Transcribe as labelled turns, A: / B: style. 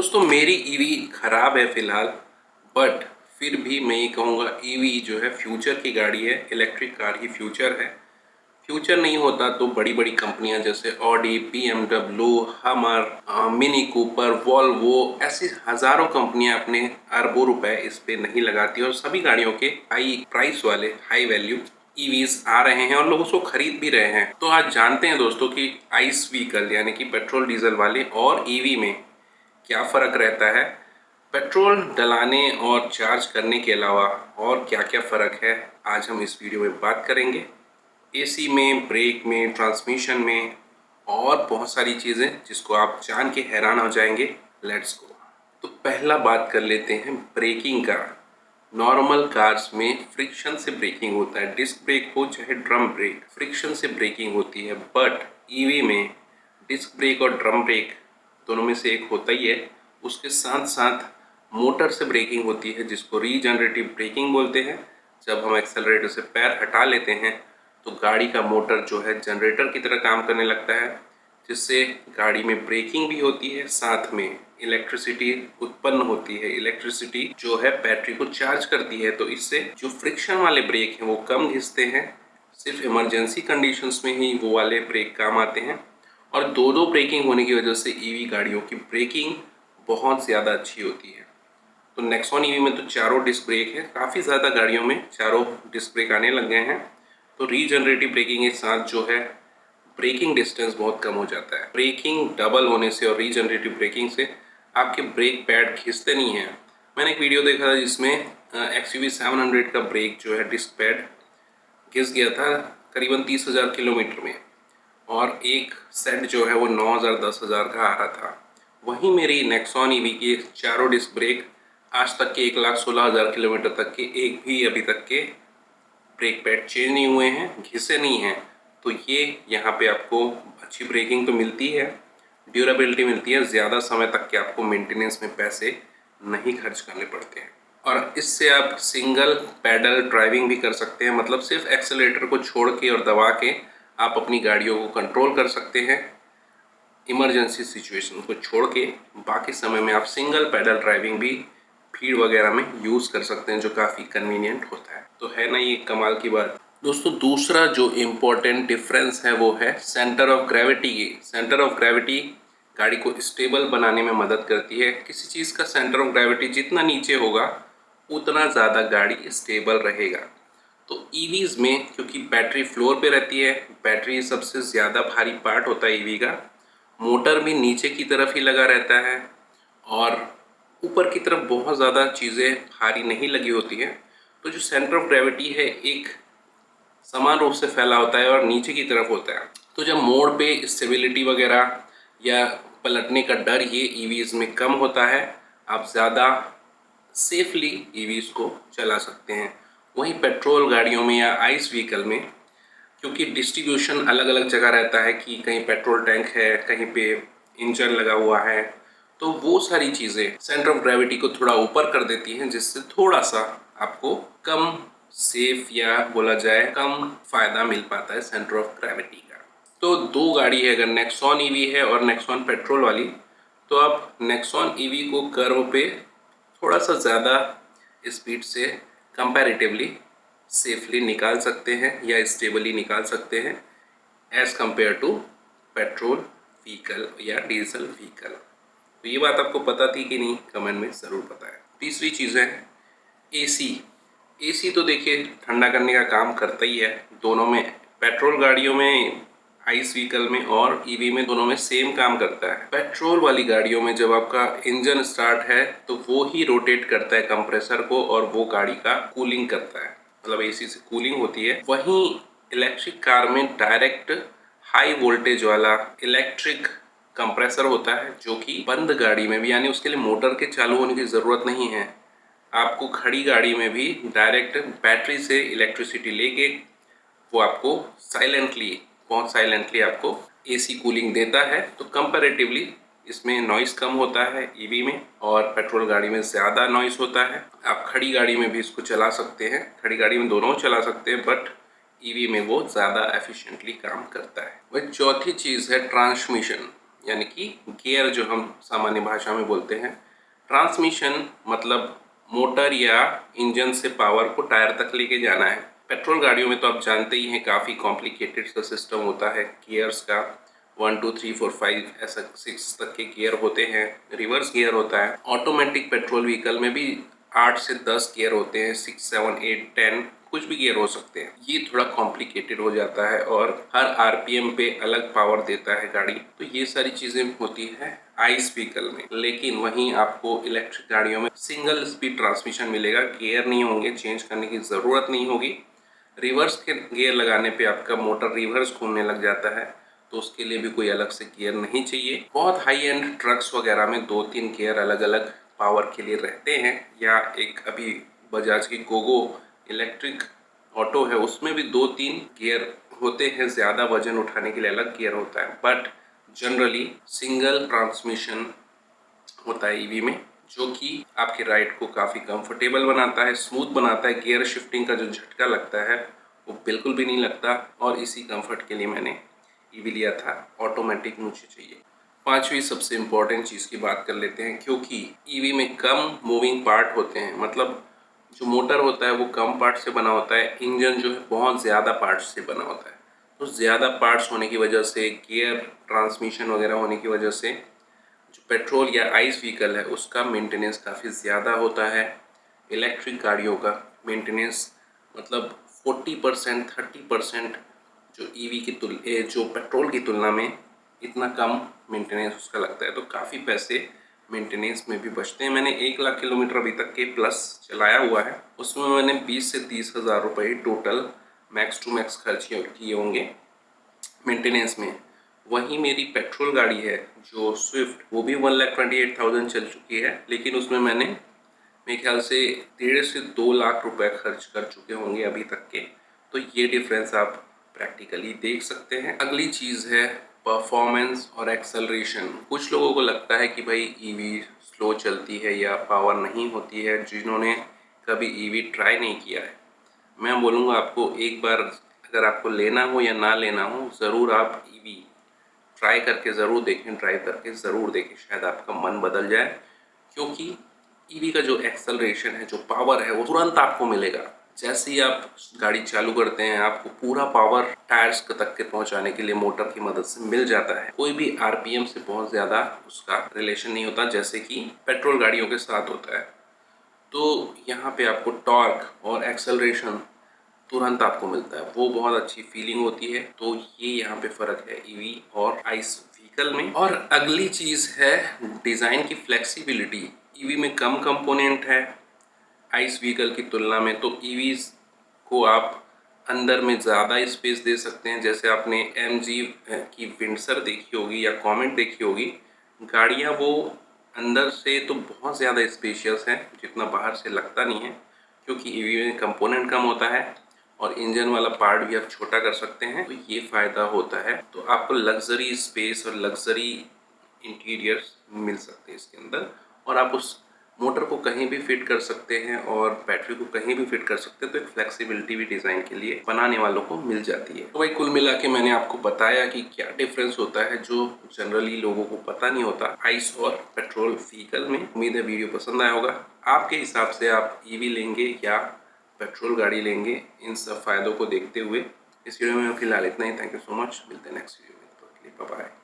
A: दोस्तों मेरी ईवी खराब है फिलहाल, बट फिर भी मैं ये कहूँगा ईवी जो है फ्यूचर की गाड़ी है। इलेक्ट्रिक कार ही फ्यूचर है। फ्यूचर नहीं होता तो बड़ी बड़ी कंपनियां जैसे ऑडी, BMW, हमर, मिनी कूपर, वॉल्वो, ऐसी हजारों कंपनियां अपने अरबों रुपए इस पे नहीं लगाती और सभी गाड़ियों के हाई प्राइस वाले हाई वैल्यू ईवीज आ रहे हैं और लोग उसको खरीद भी रहे हैं। तो आज जानते हैं दोस्तों कि आइस व्हीकल यानी कि पेट्रोल डीजल वाले और ईवी में क्या फ़र्क रहता है। पेट्रोल डलाने और चार्ज करने के अलावा और क्या क्या फ़र्क है, आज हम इस वीडियो में बात करेंगे। एसी में, ब्रेक में, ट्रांसमिशन में और बहुत सारी चीज़ें जिसको आप जान के हैरान हो जाएंगे। Let's go. तो पहला बात कर लेते हैं ब्रेकिंग का। नॉर्मल कार्स में फ्रिक्शन से ब्रेकिंग होता है, डिस्क ब्रेक हो चाहे ड्रम ब्रेक, फ्रिक्शन से ब्रेकिंग होती है। बट ईवी में डिस्क ब्रेक और ड्रम ब्रेक दोनों में से एक होता ही है, उसके साथ साथ मोटर से ब्रेकिंग होती है जिसको रीजनरेटिव ब्रेकिंग बोलते हैं। जब हम एक्सेलरेटर से पैर हटा लेते हैं तो गाड़ी का मोटर जो है जनरेटर की तरह काम करने लगता है, जिससे गाड़ी में ब्रेकिंग भी होती है, साथ में इलेक्ट्रिसिटी उत्पन्न होती है। इलेक्ट्रिसिटी जो है बैटरी को चार्ज करती है, तो इससे जो फ्रिक्शन वाले ब्रेक हैं वो कम घिसते हैं। सिर्फ इमरजेंसी कंडीशंस में ही वो वाले ब्रेक काम आते हैं और दो ब्रेकिंग होने की वजह से ईवी गाड़ियों की ब्रेकिंग बहुत ज़्यादा अच्छी होती है। तो नेक्सॉन ईवी में तो चारों डिस्क ब्रेक है, काफ़ी ज़्यादा गाड़ियों में चारों डिस्क ब्रेक आने लग गए हैं। तो रीजनरेटिव ब्रेकिंग के साथ जो है ब्रेकिंग डिस्टेंस बहुत कम हो जाता है। ब्रेकिंग डबल होने से और रीजनरेटिव ब्रेकिंग से आपके ब्रेक पैड खिंचते नहीं हैं। मैंने एक वीडियो देखा था जिसमें XUV 700 का ब्रेक जो है डिस्क पैड घिस गया था करीबन 30,000 किलोमीटर में, और एक सेट जो है वो 9,000 10,000 का आ रहा था। वहीं मेरी नेक्सॉन ईवी के चारों डिस्क ब्रेक आज तक के 1,16,000 किलोमीटर तक के एक भी अभी तक के ब्रेक पैड चेंज नहीं हुए हैं, घिसे नहीं हैं। तो ये यहाँ पे आपको अच्छी ब्रेकिंग तो मिलती है, ड्यूरेबिलिटी मिलती है, ज़्यादा समय तक के आपको मेंटेनेंस में पैसे नहीं खर्च करने पड़ते हैं। और इससे आप सिंगल पैडल ड्राइविंग भी कर सकते हैं, मतलब सिर्फ एक्सेलरेटर को छोड़ के और दबा के आप अपनी गाड़ियों को कंट्रोल कर सकते हैं। इमरजेंसी सिचुएशन को छोड़ के बाकी समय में आप सिंगल पैडल ड्राइविंग भी भीड़ वगैरह में यूज़ कर सकते हैं, जो काफ़ी कन्वीनियंट होता है। तो है ना ये कमाल की बात। दोस्तों दूसरा जो इम्पोर्टेंट डिफरेंस है वो है सेंटर ऑफ ग्रेविटी की। सेंटर ऑफ ग्रेविटी गाड़ी को स्टेबल बनाने में मदद करती है। किसी चीज़ का सेंटर ऑफ ग्रेविटी जितना नीचे होगा उतना ज़्यादा गाड़ी स्टेबल रहेगा। तो ईवीज़ में क्योंकि बैटरी फ्लोर पे रहती है, बैटरी सबसे ज़्यादा भारी पार्ट होता है ईवी का, मोटर भी नीचे की तरफ ही लगा रहता है और ऊपर की तरफ बहुत ज़्यादा चीज़ें भारी नहीं लगी होती हैं। तो जो सेंटर ऑफ ग्रेविटी है एक समान रूप से फैला होता है और नीचे की तरफ होता है। तो जब मोड़ पे स्टेबिलिटी वगैरह या पलटने का डर ये ईवीज़ में कम होता है, आप ज़्यादा सेफली ईवीज़ को चला सकते हैं। वहीं पेट्रोल गाड़ियों में या आइस व्हीकल में क्योंकि डिस्ट्रीब्यूशन अलग अलग जगह रहता है कि कहीं पेट्रोल टैंक है, कहीं पे इंजन लगा हुआ है, तो वो सारी चीज़ें सेंटर ऑफ ग्रेविटी को थोड़ा ऊपर कर देती हैं, जिससे थोड़ा सा आपको कम सेफ या बोला जाए कम फ़ायदा मिल पाता है सेंटर ऑफ ग्रेविटी का। तो दो गाड़ी है, अगर नेक्सॉन ईवी है और नेक्सॉन पेट्रोल वाली, तो आप नेक्सॉन ईवी को कर्व पे थोड़ा सा ज़्यादा स्पीड से कंपैरेटिवली सेफली निकाल सकते हैं या स्टेबली निकाल सकते हैं as compare to petrol vehicle या डीजल व्हीकल। तो ये बात आपको पता थी कि नहीं, कमेंट में ज़रूर बताएं। तीसरी चीज़ है एसी। एसी तो देखिए ठंडा करने का काम करता ही है दोनों में, पेट्रोल गाड़ियों में, आइस व्हीकल में और ईवी में, दोनों में सेम काम करता है। पेट्रोल वाली गाड़ियों में जब आपका इंजन स्टार्ट है तो वो ही रोटेट करता है कंप्रेसर को और वो गाड़ी का कूलिंग करता है, मतलब एसी से कूलिंग होती है। वहीं इलेक्ट्रिक कार में डायरेक्ट हाई वोल्टेज वाला इलेक्ट्रिक कंप्रेसर होता है, जो कि बंद गाड़ी में भी, यानी उसके लिए मोटर के चालू होने की ज़रूरत नहीं है। आपको खड़ी गाड़ी में भी डायरेक्ट बैटरी से इलेक्ट्रिसिटी लेके वो आपको बहुत साइलेंटली आपको एसी कूलिंग देता है। तो कंपैरेटिवली इसमें नॉइस कम होता है ईवी में, और पेट्रोल गाड़ी में ज़्यादा नॉइस होता है। आप खड़ी गाड़ी में भी इसको चला सकते हैं, खड़ी गाड़ी में दोनों चला सकते हैं, बट ईवी में वो ज़्यादा एफिशिएंटली काम करता है। वही चौथी चीज़ है ट्रांसमिशन। यानी कि गियर जो हम सामान्य भाषा में बोलते हैं। ट्रांसमिशन मतलब मोटर या इंजन से पावर को टायर तक लेके जाना है। पेट्रोल गाड़ियों में तो आप जानते ही हैं काफ़ी कॉम्प्लिकेटेड सा सिस्टम होता है गियर्स का। 1 2 3 4 5 ऐसा 6 तक के गियर होते हैं, रिवर्स गियर होता है। ऑटोमेटिक पेट्रोल व्हीकल में भी 8 से 10 गियर होते हैं, 6 7 8 10 कुछ भी गियर हो सकते हैं। ये थोड़ा कॉम्प्लिकेटेड हो जाता है और हर आरपीएम पे अलग पावर देता है गाड़ी। तो ये सारी चीज़ें होती है आइस व्हीकल में। लेकिन वहीं आपको इलेक्ट्रिक गाड़ियों में सिंगल स्पीड ट्रांसमिशन मिलेगा, गियर नहीं होंगे, चेंज करने की ज़रूरत नहीं होगी। रिवर्स के गियर लगाने पे आपका मोटर रिवर्स घूमने लग जाता है, तो उसके लिए भी कोई अलग से गियर नहीं चाहिए। बहुत हाई एंड ट्रक्स वगैरह में 2-3 गियर अलग अलग पावर के लिए रहते हैं, या एक अभी बजाज की गोगो इलेक्ट्रिक ऑटो है उसमें भी 2-3 गियर होते हैं, ज़्यादा वजन उठाने के लिए अलग गियर होता है। बट जनरली सिंगल ट्रांसमिशन होता है ईवी में, जो कि आपके राइड को काफ़ी कंफर्टेबल बनाता है, स्मूथ बनाता है। गियर शिफ्टिंग का जो झटका लगता है वो बिल्कुल भी नहीं लगता, और इसी कंफर्ट के लिए मैंने ईवी लिया था। ऑटोमेटिक मुझे चाहिए। पांचवी सबसे इम्पोर्टेंट चीज़ की बात कर लेते हैं, क्योंकि ईवी में कम मूविंग पार्ट होते हैं, मतलब जो मोटर होता है वो कम पार्ट से बना होता है, इंजन जो है बहुत ज़्यादा पार्ट्स से बना होता है। तो ज़्यादा पार्ट्स होने की वजह से, गियर ट्रांसमिशन वगैरह होने की वजह से जो पेट्रोल या आइस व्हीकल है उसका मेंटेनेंस काफ़ी ज़्यादा होता है। इलेक्ट्रिक गाड़ियों का मेंटेनेंस मतलब 40% 30% जो ईवी की जो पेट्रोल की तुलना में इतना कम मेंटेनेंस उसका लगता है, तो काफ़ी पैसे मेंटेनेंस में भी बचते हैं। मैंने 1 लाख किलोमीटर अभी तक के प्लस चलाया हुआ है, उसमें मैंने 20 से 30 हज़ार रुपये टोटल मैक्स टू मैक्स खर्च किए होंगे मेंटेनेंस में। वहीं मेरी पेट्रोल गाड़ी है जो स्विफ्ट, वो भी 1,28,000 चल चुकी है, लेकिन उसमें मैंने मेरे ख्याल से 1.5 से 2 लाख रुपए खर्च कर चुके होंगे अभी तक के। तो ये डिफरेंस आप प्रैक्टिकली देख सकते हैं। अगली चीज़ है परफॉर्मेंस और एक्सेलरेशन। कुछ लोगों को लगता है कि भाई ईवी स्लो चलती है या पावर नहीं होती है, जिन्होंने कभी ईवी ट्राई नहीं किया है। मैं बोलूँगा आपको एक बार अगर आपको लेना हो या ना लेना हो, ज़रूर आप ईवी ट्राई करके ज़रूर देखें, ड्राइव करके ज़रूर देखें, शायद आपका मन बदल जाए। क्योंकि ईवी का जो एक्सेलरेशन है, जो पावर है, वो तुरंत आपको मिलेगा। जैसे ही आप गाड़ी चालू करते हैं आपको पूरा पावर टायर्स तक के पहुंचाने के लिए मोटर की मदद से मिल जाता है। कोई भी आरपीएम से बहुत ज़्यादा उसका रिलेशन नहीं होता, जैसे कि पेट्रोल गाड़ियों के साथ होता है। तो यहाँ पे आपको टॉर्क और एक्सेलरेशन तुरंत आपको मिलता है, वो बहुत अच्छी फीलिंग होती है। तो ये यहाँ पे फ़र्क है ईवी और आइस व्हीकल में। और अगली चीज़ है डिज़ाइन की फ्लेक्सिबिलिटी। ईवी में कम कंपोनेंट है आइस व्हीकल की तुलना में, तो ईवीज़ को आप अंदर में ज़्यादा स्पेस दे सकते हैं। जैसे आपने एमजी की विंडसर देखी होगी या कॉमेट देखी होगी, गाड़ियाँ वो अंदर से तो बहुत ज़्यादा स्पेशियस हैं, जितना बाहर से लगता नहीं है, क्योंकि ईवी में कंपोनेंट कम होता है और इंजन वाला पार्ट भी आप छोटा कर सकते हैं। तो ये फ़ायदा होता है। तो आपको लग्जरी स्पेस और लग्जरी इंटीरियर्स मिल सकते हैं इसके अंदर, और आप उस मोटर को कहीं भी फिट कर सकते हैं और बैटरी को कहीं भी फिट कर सकते हैं। तो एक फ्लेक्सिबिलिटी भी डिज़ाइन के लिए बनाने वालों को मिल जाती है। तो भाई कुल मिला के मैंने आपको बताया कि क्या डिफरेंस होता है जो जनरली लोगों को पता नहीं होता आइस और पेट्रोल व्हीकल में। उम्मीद है वीडियो पसंद आया होगा। आपके हिसाब से आप ईवी लेंगे या पेट्रोल गाड़ी लेंगे, इन सब फायदों को देखते हुए। इस वीडियो में फिलहाल इतना ही। Thank you so much. मिलते हैं नेक्स्ट वीडियो में। Bye bye.